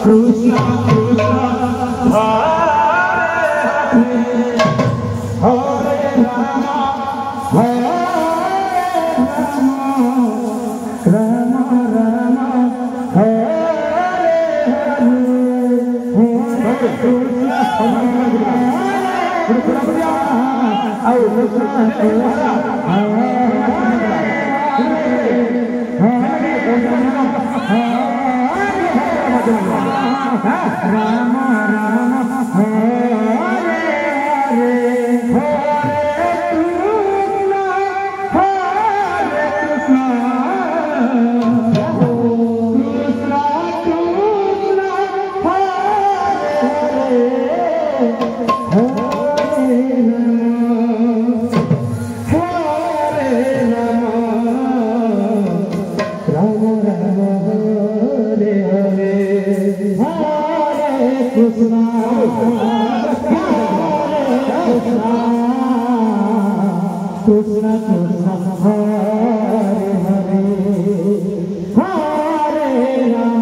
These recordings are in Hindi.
कृष्ण कृष्ण हरे राम राम राम हरे राम राम हरे कृष्ण कृष्ण हरे हरे हरे राम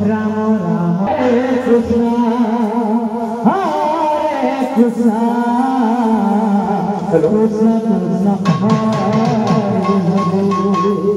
राम राम हरे कृष्ण कृष्ण कृष्ण कृष्ण हरे हरे